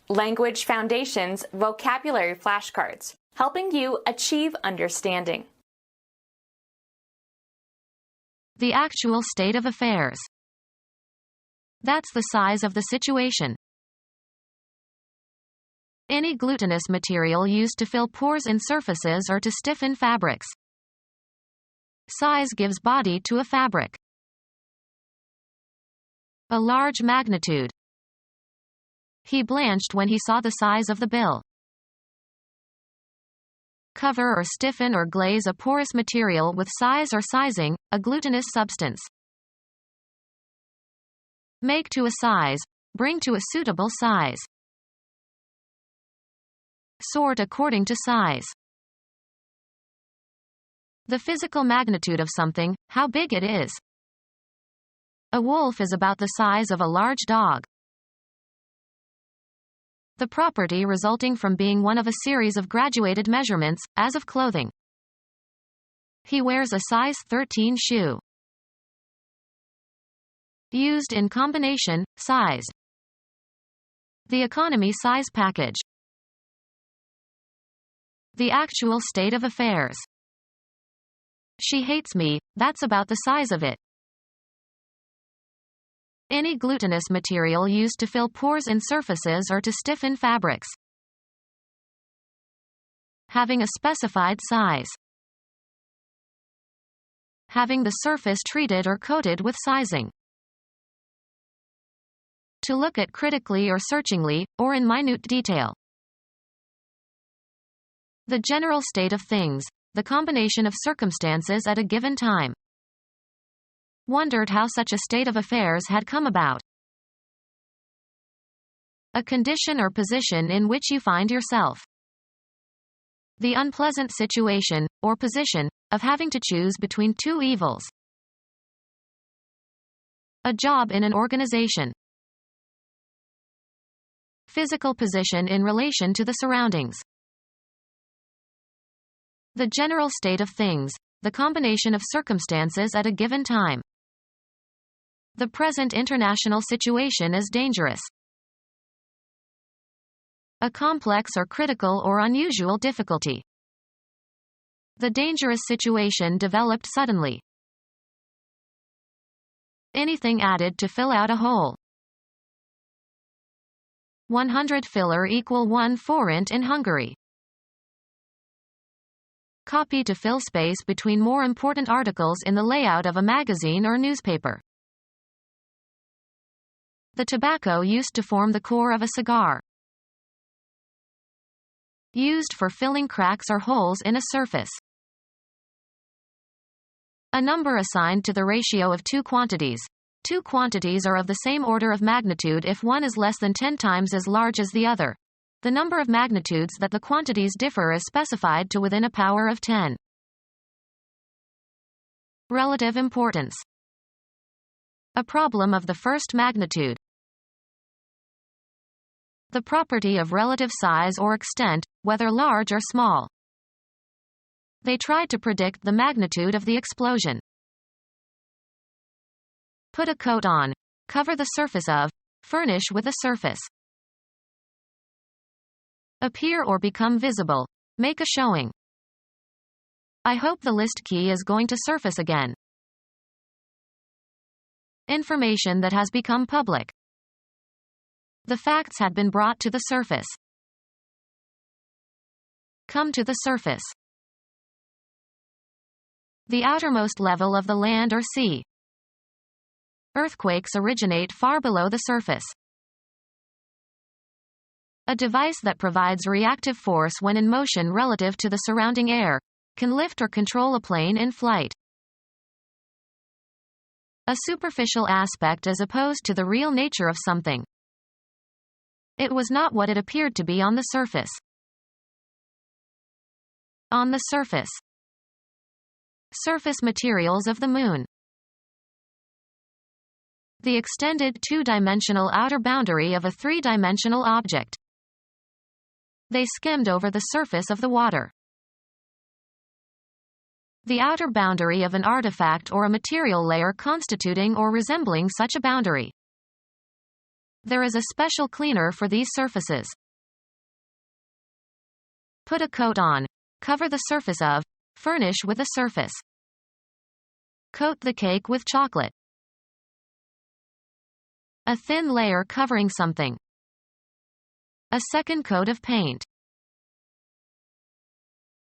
Language Foundations Vocabulary Flashcards, helping you achieve understanding. The actual state of affairs. That's the size of the situation. Any glutinous material used to fill pores in surfaces or to stiffen fabrics. Size gives body to a fabric. A large magnitude. He blanched when he saw the size of the bill. Cover or stiffen or glaze a porous material with size or sizing, a glutinous substance. Make to a size, bring to a suitable size. Sort according to size. The physical magnitude of something, how big it is. A wolf is about the size of a large dog. The property resulting from being one of a series of graduated measurements, as of clothing. He wears a size 13 shoe. Used in combination, size. The economy size package. The actual state of affairs. She hates me, that's about the size of it. Any glutinous material used to fill pores in surfaces or to stiffen fabrics. Having a specified size. Having the surface treated or coated with sizing. To look at critically or searchingly, or in minute detail. The general state of things, the combination of circumstances at a given time. Wondered how such a state of affairs had come about. A condition or position in which you find yourself. The unpleasant situation, or position, of having to choose between two evils. A job in an organization. Physical position in relation to the surroundings. The general state of things, the combination of circumstances at a given time. The present international situation is dangerous. A complex or critical or unusual difficulty. The dangerous situation developed suddenly. Anything added to fill out a hole. 100 filler equal 1 forint in Hungary. Copy to fill space between more important articles in the layout of a magazine or newspaper. The tobacco used to form the core of a cigar. Used for filling cracks or holes in a surface. A number assigned to the ratio of two quantities. Two quantities are of the same order of magnitude if one is less than 10 times as large as the other. The number of magnitudes that the quantities differ is specified to within a power of 10. Relative importance. A problem of the first magnitude. The property of relative size or extent, whether large or small. They tried to predict the magnitude of the explosion. Put a coat on. Cover the surface of. Furnish with a surface. Appear or become visible. Make a showing. I hope the list key is going to surface again. Information that has become public. The facts had been brought to the surface. Come to the surface. The outermost level of the land or sea. Earthquakes originate far below the surface. A device that provides reactive force when in motion relative to the surrounding air, can lift or control a plane in flight. A superficial aspect as opposed to the real nature of something. It was not what it appeared to be on the surface. On the surface. Surface materials of the moon. The extended two-dimensional outer boundary of a three-dimensional object. They skimmed over the surface of the water. The outer boundary of an artifact or a material layer constituting or resembling such a boundary. There is a special cleaner for these surfaces. Put a coat on. Cover the surface of. Furnish with a surface. Coat the cake with chocolate. A thin layer covering something. A second coat of paint.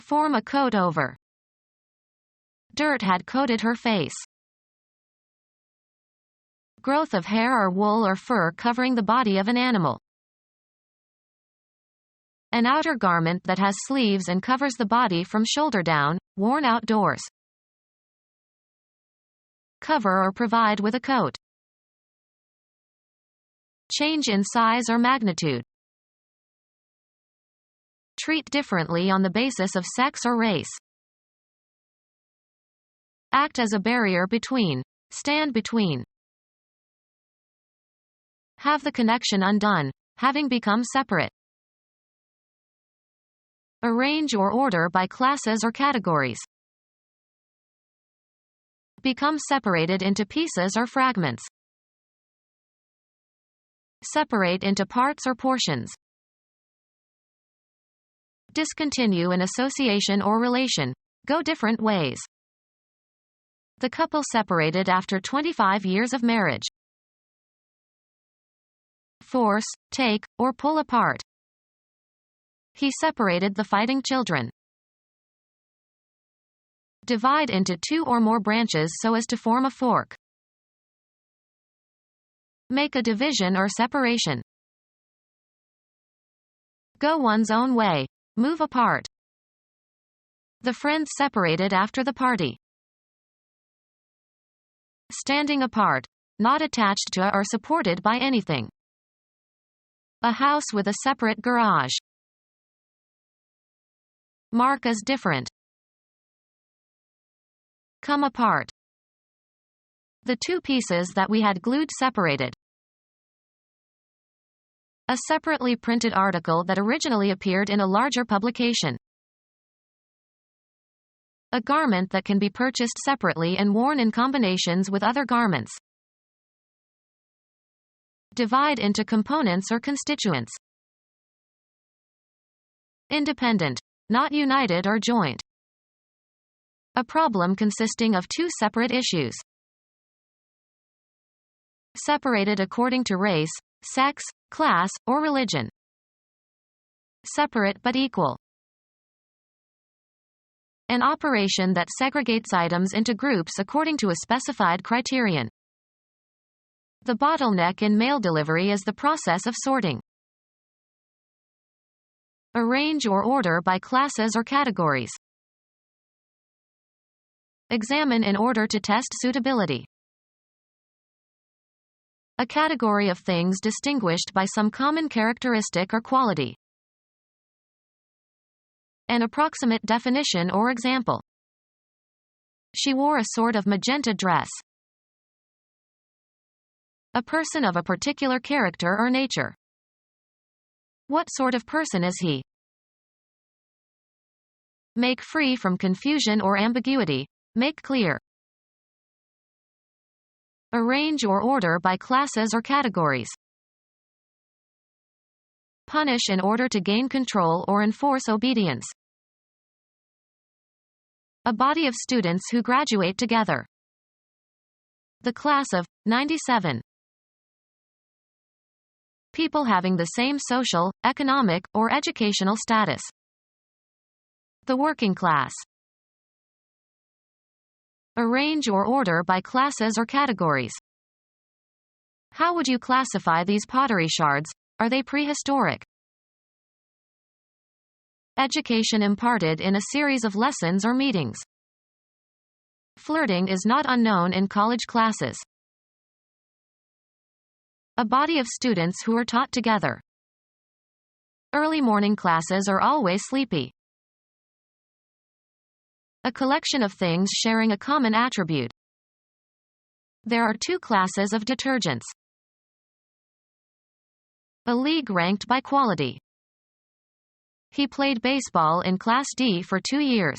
Form a coat over. Dirt had coated her face. Growth of hair or wool or fur covering the body of an animal. An outer garment that has sleeves and covers the body from shoulder down, worn outdoors. Cover or provide with a coat. Change in size or magnitude. Treat differently on the basis of sex or race. Act as a barrier between. Stand between. Have the connection undone, having become separate. Arrange or order by classes or categories. Become separated into pieces or fragments. Separate into parts or portions. Discontinue an association or relation. Go different ways. The couple separated after 25 years of marriage. Force, take, or pull apart. He separated the fighting children. Divide into two or more branches so as to form a fork. Make a division or separation. Go one's own way. Move apart. The friends separated after the party. Standing apart. Not attached to or supported by anything. A house with a separate garage. Mark as different. Come apart. The two pieces that we had glued separated. A separately printed article that originally appeared in a larger publication. A garment that can be purchased separately and worn in combinations with other garments. Divide into components or constituents. Independent, not united or joint. A problem consisting of two separate issues. Separated according to race, sex, class, or religion. Separate but equal. An operation that segregates items into groups according to a specified criterion. The bottleneck in mail delivery is the process of sorting. Arrange or order by classes or categories. Examine in order to test suitability. A category of things distinguished by some common characteristic or quality. An approximate definition or example. She wore a sort of magenta dress. A person of a particular character or nature. What sort of person is he? Make free from confusion or ambiguity. Make clear. Arrange or order by classes or categories. Punish in order to gain control or enforce obedience. A body of students who graduate together. The class of 97. People having the same social, economic, or educational status. The working class. Arrange or order by classes or categories. How would you classify these pottery shards? Are they prehistoric? Education imparted in a series of lessons or meetings. Flirting is not unknown in college classes. A body of students who are taught together. Early morning classes are always sleepy. A collection of things sharing a common attribute. There are two classes of detergents. A league ranked by quality. He played baseball in Class D for 2 years.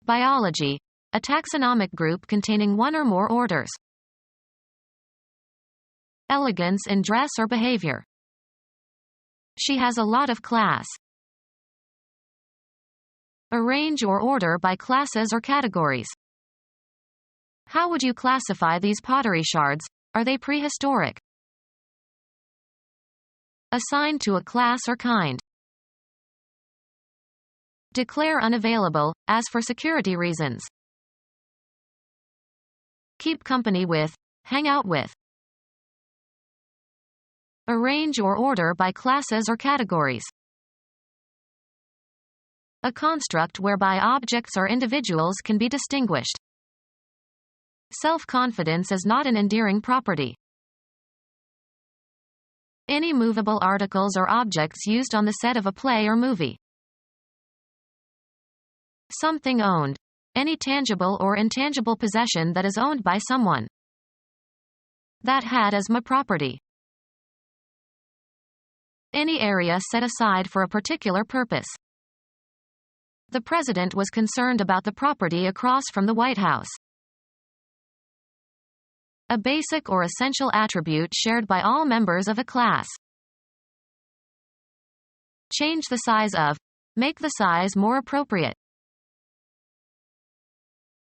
Biology. A taxonomic group containing one or more orders. elegance in dress or behavior. She has a lot of class. Arrange or order by classes or categories. How would you classify these pottery shards? Are they prehistoric? Assign to a class or kind. Declare unavailable, as for security reasons. Keep company with, hang out with. Arrange or order by classes or categories. A construct whereby objects or individuals can be distinguished. Self-confidence is not an endearing property. Any movable articles or objects used on the set of a play or movie. Something owned. Any tangible or intangible possession that is owned by someone. That had as my property. Any area set aside for a particular purpose. The president was concerned about the property across from the White House. A basic or essential attribute shared by all members of a class. Change the size of. Make the size more appropriate.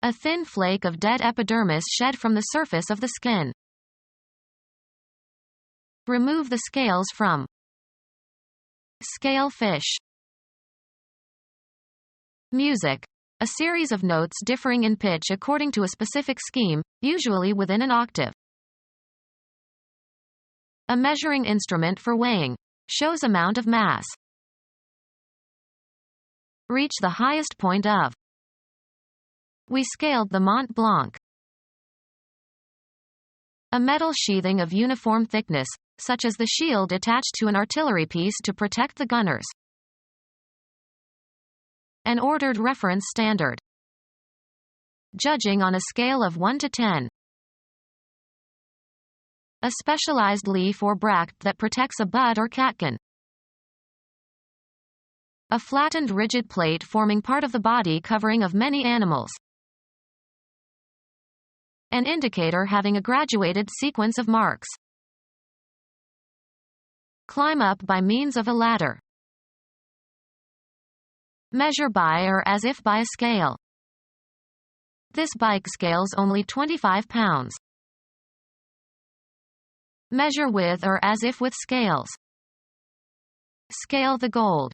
A thin flake of dead epidermis shed from the surface of the skin. Remove the scales from. Scale fish. Music. A series of notes differing in pitch according to a specific scheme, usually within an octave. A measuring instrument for weighing. Shows amount of mass. Reach the highest point of. We scaled the Mont Blanc. A metal sheathing of uniform thickness, such as the shield attached to an artillery piece to protect the gunners. An ordered reference standard. Judging on a scale of 1 to 10. A specialized leaf or bract that protects a bud or catkin. A flattened rigid plate forming part of the body covering of many animals. An indicator having a graduated sequence of marks. Climb up by means of a ladder. Measure by or as if by a scale. This bike scales only 25 pounds. Measure with or as if with scales. Scale the gold.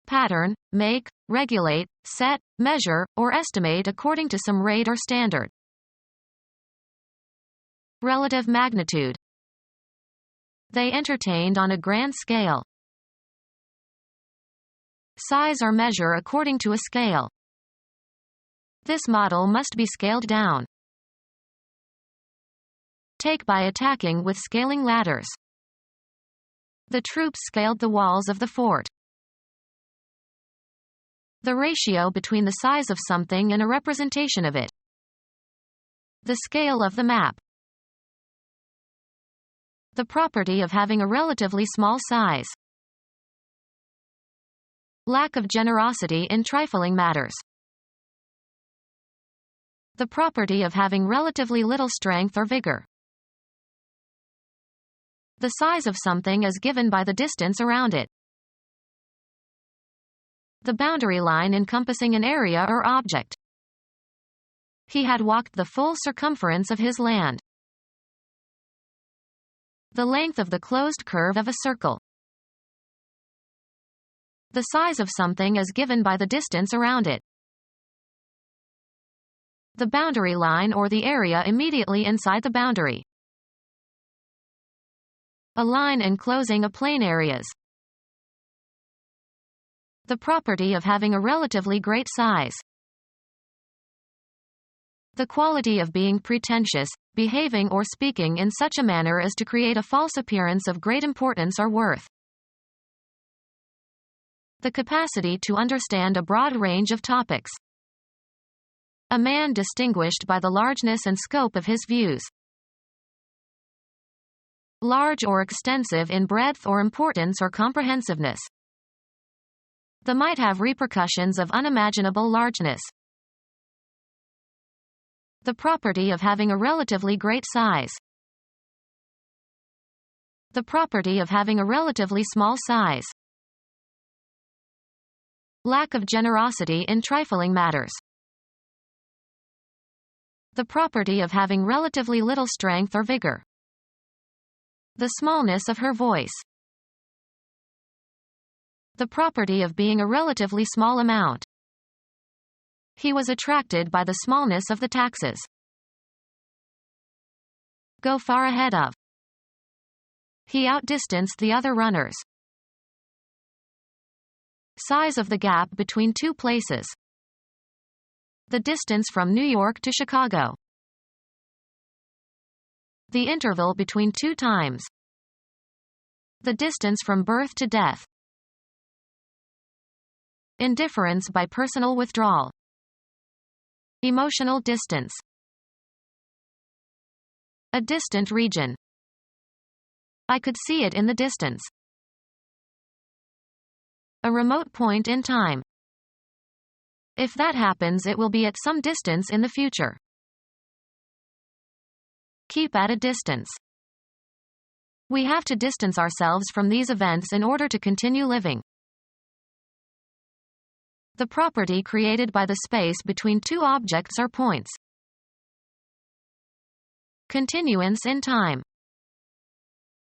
Pattern, make, regulate, set, measure, or estimate according to some rate or standard. Relative magnitude. They entertained on a grand scale. Size or measure according to a scale. This model must be scaled down. Take by attacking with scaling ladders. The troops scaled the walls of the fort. The ratio between the size of something and a representation of it. The scale of the map. The property of having a relatively small size. Lack of generosity in trifling matters. The property of having relatively little strength or vigor. The size of something is given by the distance around it. The boundary line encompassing an area or object. He had walked the full circumference of his land. The length of the closed curve of a circle. The size of something is given by the distance around it. The boundary line or the area immediately inside the boundary. A line enclosing a plane areas. The property of having a relatively great size. The quality of being pretentious, behaving or speaking in such a manner as to create a false appearance of great importance or worth. The capacity to understand a broad range of topics. A man distinguished by the largeness and scope of his views. Large or extensive in breadth or importance or comprehensiveness. The might have repercussions of unimaginable largeness. The property of having a relatively great size. The property of having a relatively small size. Lack of generosity in trifling matters. The property of having relatively little strength or vigor. The smallness of her voice. The property of being a relatively small amount. He was attracted by the smallness of the taxes. Go far ahead of. He outdistanced the other runners. Size of the gap between two places. The distance from New York to Chicago. The interval between two times. The distance from birth to death. Indifference by personal withdrawal. Emotional distance. A distant region. I could see it in the distance. A remote point in time. If that happens, it will be at some distance in the future. Keep at a distance. We have to distance ourselves from these events in order to continue living. The property created by the space between two objects or points. Continuance in time.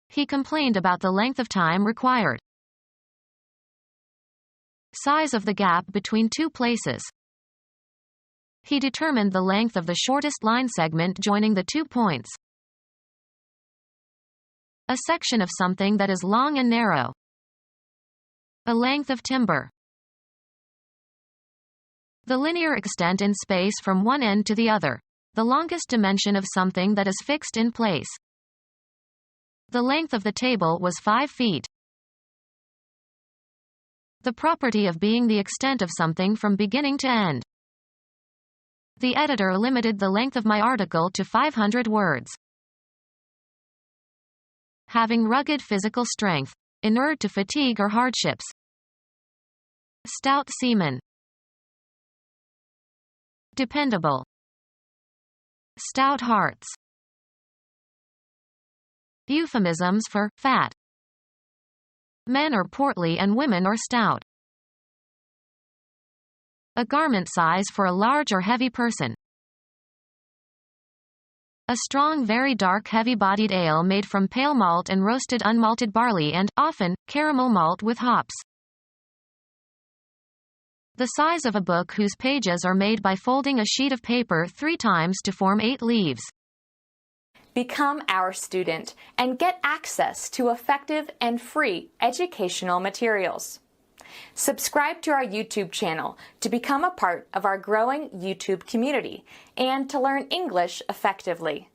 He complained about the length of time required. Size of the gap between two places. He determined the length of the shortest line segment joining the 2 points. A section of something that is long and narrow. A length of timber. The linear extent in space from one end to the other. The longest dimension of something that is fixed in place. The length of the table was 5 feet. The property of being the extent of something from beginning to end. The editor limited the length of my article to 500 words. Having rugged physical strength. Inured to fatigue or hardships. Stout seaman. Dependable. Stout hearts. Euphemisms for fat. Men are portly and women are stout. A garment size for a large or heavy person. A strong, very dark, heavy-bodied ale made from pale malt and roasted unmalted barley and, often, caramel malt with hops. The size of a book whose pages are made by folding a sheet of paper 3 times to form 8 leaves. Become our student and get access to effective and free educational materials. Subscribe to our YouTube channel to become a part of our growing YouTube community and to learn English effectively.